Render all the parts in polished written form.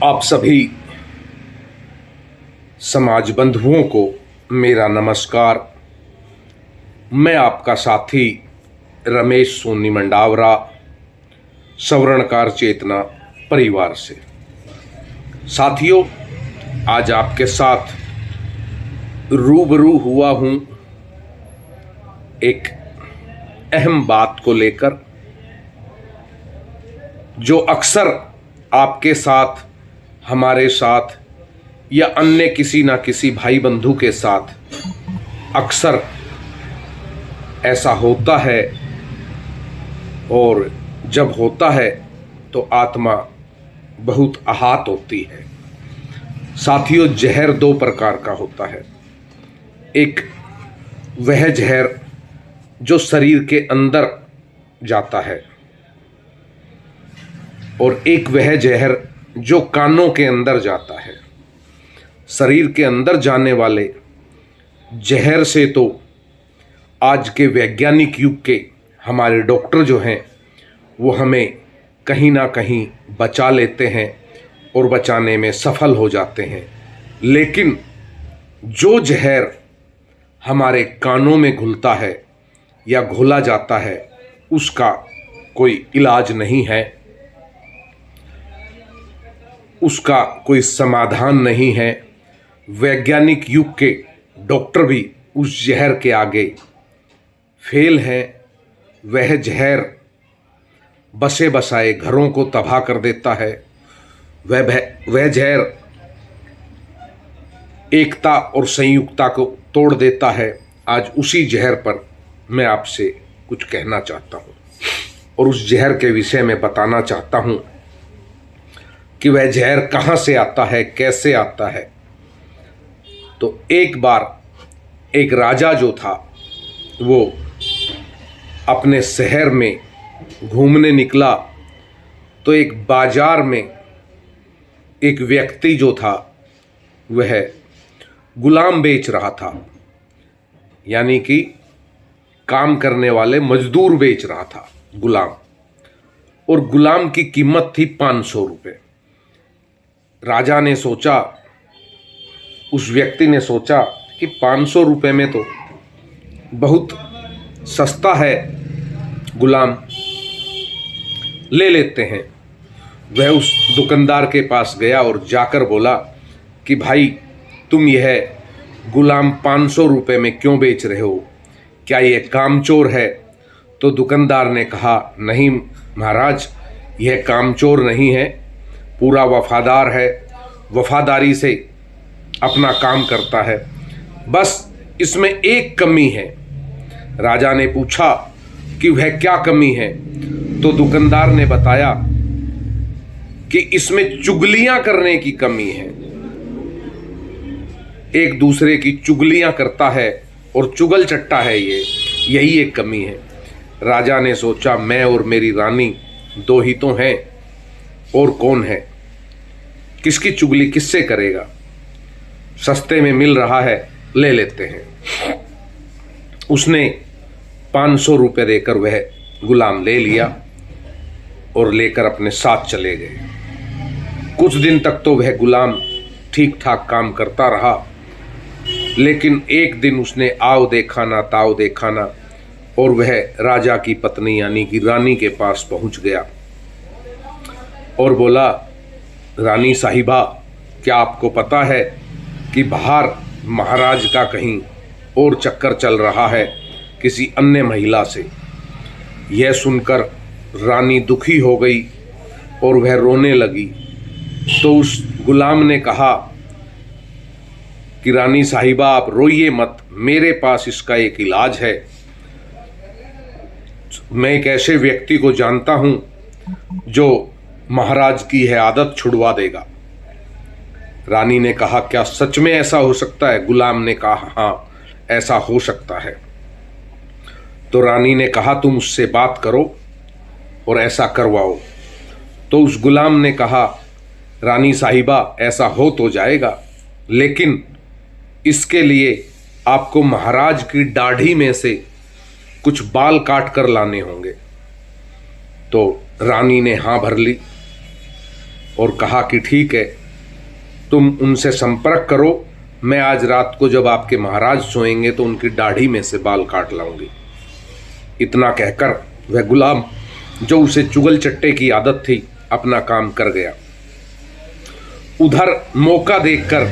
आप सभी समाज बंधुओं को मेरा नमस्कार। मैं आपका साथी रमेश सोनी मंडावरा, सवर्णकार चेतना परिवार से। साथियों, आज आपके साथ रूबरू हुआ हूँ एक अहम बात को लेकर, जो अक्सर आपके साथ, हमारे साथ या अन्य किसी ना किसी भाई बंधु के साथ अक्सर ऐसा होता है, और जब होता है तो आत्मा बहुत आहत होती है। साथियों, जहर दो प्रकार का होता है। एक वह जहर जो शरीर के अंदर जाता है, और एक वह जहर जो कानों के अंदर जाता है। शरीर के अंदर जाने वाले जहर से तो आज के वैज्ञानिक युग के हमारे डॉक्टर जो हैं वो हमें कहीं ना कहीं बचा लेते हैं और बचाने में सफल हो जाते हैं। लेकिन जो जहर हमारे कानों में घुलता है या घोला जाता है, उसका कोई इलाज नहीं है, उसका कोई समाधान नहीं है। वैज्ञानिक युग के डॉक्टर भी उस जहर के आगे फेल हैं। वह जहर बसे बसाए घरों को तबाह कर देता है। वह जहर एकता और संयुक्ता को तोड़ देता है। आज उसी जहर पर मैं आपसे कुछ कहना चाहता हूँ और उस जहर के विषय में बताना चाहता हूँ कि वह जहर कहाँ से आता है, कैसे आता है। तो एक बार एक राजा जो था वो अपने शहर में घूमने निकला, तो एक बाजार में एक व्यक्ति जो था वह गुलाम बेच रहा था, यानी कि काम करने वाले मजदूर बेच रहा था गुलाम, और गुलाम की कीमत थी 500 रुपये। राजा ने सोचा, उस व्यक्ति ने सोचा कि 500 रुपये में तो बहुत सस्ता है गुलाम, ले लेते हैं। वह उस दुकानदार के पास गया और जाकर बोला कि भाई, तुम यह गुलाम 500 रुपये में क्यों बेच रहे हो? क्या यह कामचोर है? तो दुकानदार ने कहा, नहीं महाराज, यह कामचोर नहीं है, पूरा वफादार है, वफादारी से अपना काम करता है, बस इसमें एक कमी है। राजा ने पूछा कि वह क्या कमी है? तो दुकानदार ने बताया कि इसमें चुगलियां करने की कमी है। एक दूसरे की चुगलियां करता है और चुगल चट्टा है, यही एक कमी है। राजा ने सोचा, मैं और मेरी रानी दो ही तो हैं, और कौन है? किसकी चुगली किससे करेगा? सस्ते में मिल रहा है, ले लेते हैं। उसने 500 रुपये देकर वह गुलाम ले लिया और लेकर अपने साथ चले गए। कुछ दिन तक तो वह गुलाम ठीक ठाक काम करता रहा, लेकिन एक दिन उसने आव देखा ना ताव देखा ना, और वह राजा की पत्नी यानी कि रानी के पास पहुंच गया और बोला, रानी साहिबा, क्या आपको पता है कि बाहर महाराज का कहीं और चक्कर चल रहा है किसी अन्य महिला से? यह सुनकर रानी दुखी हो गई और वह रोने लगी। तो उस गुलाम ने कहा कि रानी साहिबा, आप रोइए मत, मेरे पास इसका एक इलाज है। मैं एक ऐसे व्यक्ति को जानता हूं जो महाराज की यह आदत छुड़वा देगा। रानी ने कहा, क्या सच में ऐसा हो सकता है? गुलाम ने कहा, हाँ, ऐसा हो सकता है। तो रानी ने कहा, तुम उससे बात करो और ऐसा करवाओ। तो उस गुलाम ने कहा, रानी साहिबा, ऐसा हो तो जाएगा, लेकिन इसके लिए आपको महाराज की दाढ़ी में से कुछ बाल काट कर लाने होंगे। तो रानी ने हाँ भर ली और कहा कि ठीक है, तुम उनसे संपर्क करो, मैं आज रात को जब आपके महाराज सोएंगे तो उनकी दाढ़ी में से बाल काट लाऊंगी। इतना कहकर वह गुलाम, जो उसे चुगल चट्टे की आदत थी, अपना काम कर गया। उधर मौका देखकर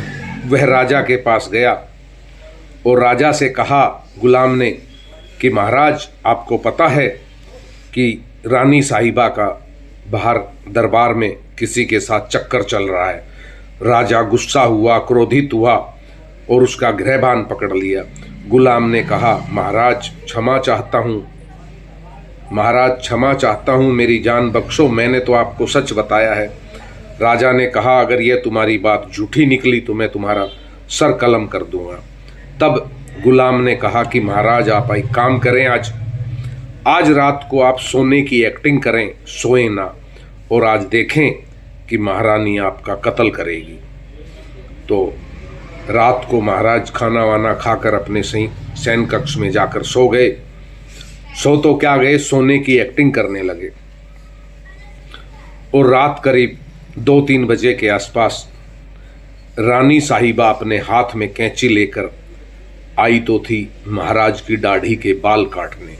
वह राजा के पास गया और राजा से कहा गुलाम ने कि महाराज, आपको पता है कि रानी साहिबा का बाहर दरबार में किसी के साथ चक्कर चल रहा है। राजा गुस्सा हुआ, क्रोधित हुआ और उसका गृहबान पकड़ लिया। गुलाम ने कहा महाराज क्षमा चाहता हूँ, महाराज क्षमा चाहता हूँ, मेरी जान बख्शो, मैंने तो आपको सच बताया है। राजा ने कहा अगर यह तुम्हारी बात झूठी निकली तो मैं तुम्हारा सर कलम कर दूंगा। तब गुलाम ने कहा कि महाराज आप एक काम करें, आज रात को आप सोने की एक्टिंग करें, सोए ना, और आज देखें कि महारानी आपका कत्ल करेगी। तो रात को महाराज खाना वाना खाकर अपने सैन कक्ष में जाकर सो गए। सो तो क्या गए, सोने की एक्टिंग करने लगे। और रात करीब 2-3 बजे के आसपास रानी साहिबा अपने हाथ में कैंची लेकर आई तो थी महाराज की दाढ़ी के बाल काटने।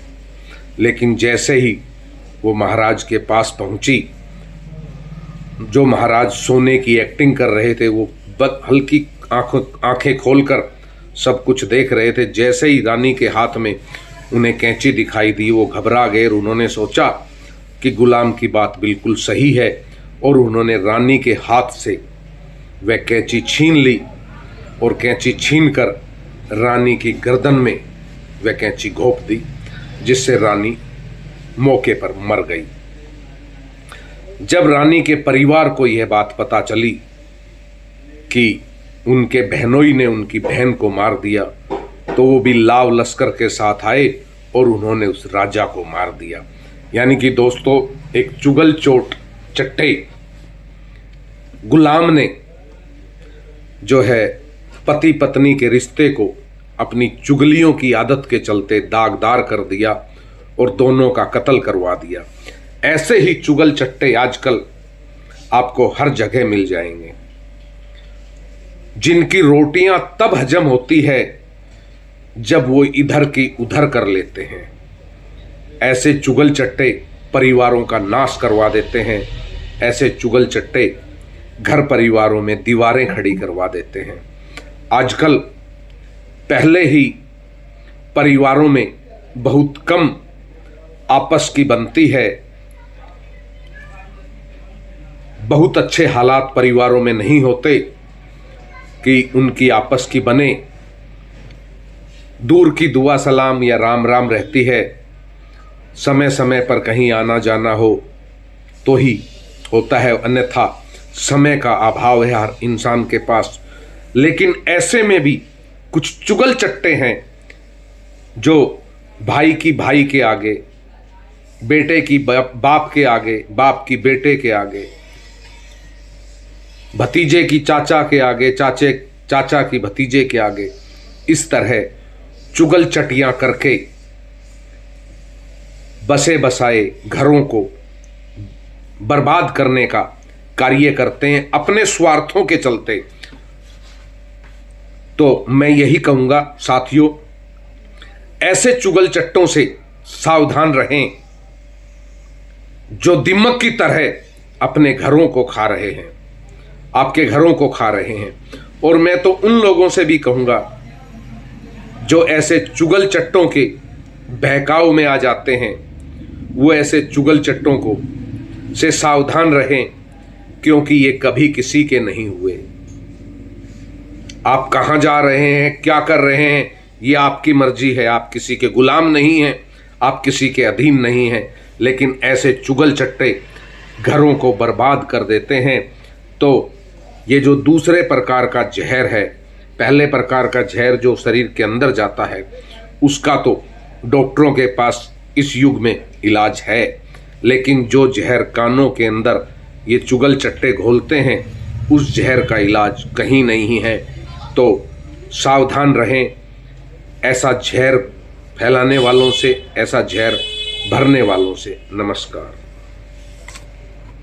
लेकिन जैसे ही वो महाराज के पास पहुंची, जो महाराज सोने की एक्टिंग कर रहे थे वो हल्की आंखें खोलकर सब कुछ देख रहे थे। जैसे ही रानी के हाथ में उन्हें कैंची दिखाई दी, वो घबरा गए और उन्होंने सोचा कि गुलाम की बात बिल्कुल सही है, और उन्होंने रानी के हाथ से वह कैंची छीन ली और कैंची छीनकर रानी की गर्दन में वह कैंची घोंप दी, जिससे रानी मौके पर मर गई। जब रानी के परिवार को यह बात पता चली कि उनके बहनोई ने उनकी बहन को मार दिया, तो वो भी लाव लश्कर के साथ आए और उन्होंने उस राजा को मार दिया। यानी कि दोस्तों, एक चुगल चोट चट्टे गुलाम ने जो है पति पत्नी के रिश्ते को अपनी चुगलियों की आदत के चलते दागदार कर दिया और दोनों का कत्ल करवा दिया। ऐसे ही चुगल चट्टे आजकल आपको हर जगह मिल जाएंगे, जिनकी रोटियां तब हजम होती है जब वो इधर की उधर कर लेते हैं। ऐसे चुगल चट्टे परिवारों का नाश करवा देते हैं। ऐसे चुगल चट्टे घर परिवारों में दीवारें खड़ी करवा देते हैं। आजकल पहले ही परिवारों में बहुत कम आपस की बनती है, बहुत अच्छे हालात परिवारों में नहीं होते कि उनकी आपस की बने। दूर की दुआ सलाम या राम राम रहती है, समय समय पर कहीं आना जाना हो तो ही होता है, अन्यथा समय का अभाव है हर इंसान के पास। लेकिन ऐसे में भी कुछ चुगल चट्टे हैं जो भाई की भाई के आगे, बेटे की बाप के आगे, बाप की बेटे के आगे, भतीजे की चाचा के आगे, चाचा की भतीजे के आगे, इस तरह चुगल चटियां करके बसे बसाए घरों को बर्बाद करने का कार्य करते हैं अपने स्वार्थों के चलते। तो मैं यही कहूंगा साथियों, ऐसे चुगल चट्टों से सावधान रहें जो दिमक की तरह अपने घरों को खा रहे हैं, आपके घरों को खा रहे हैं। और मैं तो उन लोगों से भी कहूंगा जो ऐसे चुगल चट्टों के बहकाव में आ जाते हैं, वो ऐसे चुगल चट्टों को से सावधान रहें, क्योंकि ये कभी किसी के नहीं हुए। आप कहां जा रहे हैं, क्या कर रहे हैं, ये आपकी मर्जी है। आप किसी के गुलाम नहीं हैं, आप किसी के अधीन नहीं हैं। लेकिन ऐसे चुगल चट्टे घरों को बर्बाद कर देते हैं। तो ये जो दूसरे प्रकार का जहर है, पहले प्रकार का जहर जो शरीर के अंदर जाता है, उसका तो डॉक्टरों के पास इस युग में इलाज है। लेकिन जो जहर कानों के अंदर ये चुगल चट्टे घोलते हैं, उस जहर का इलाज कहीं नहीं है। तो सावधान रहें ऐसा जहर फैलाने वालों से, ऐसा जहर भरने वालों से। नमस्कार।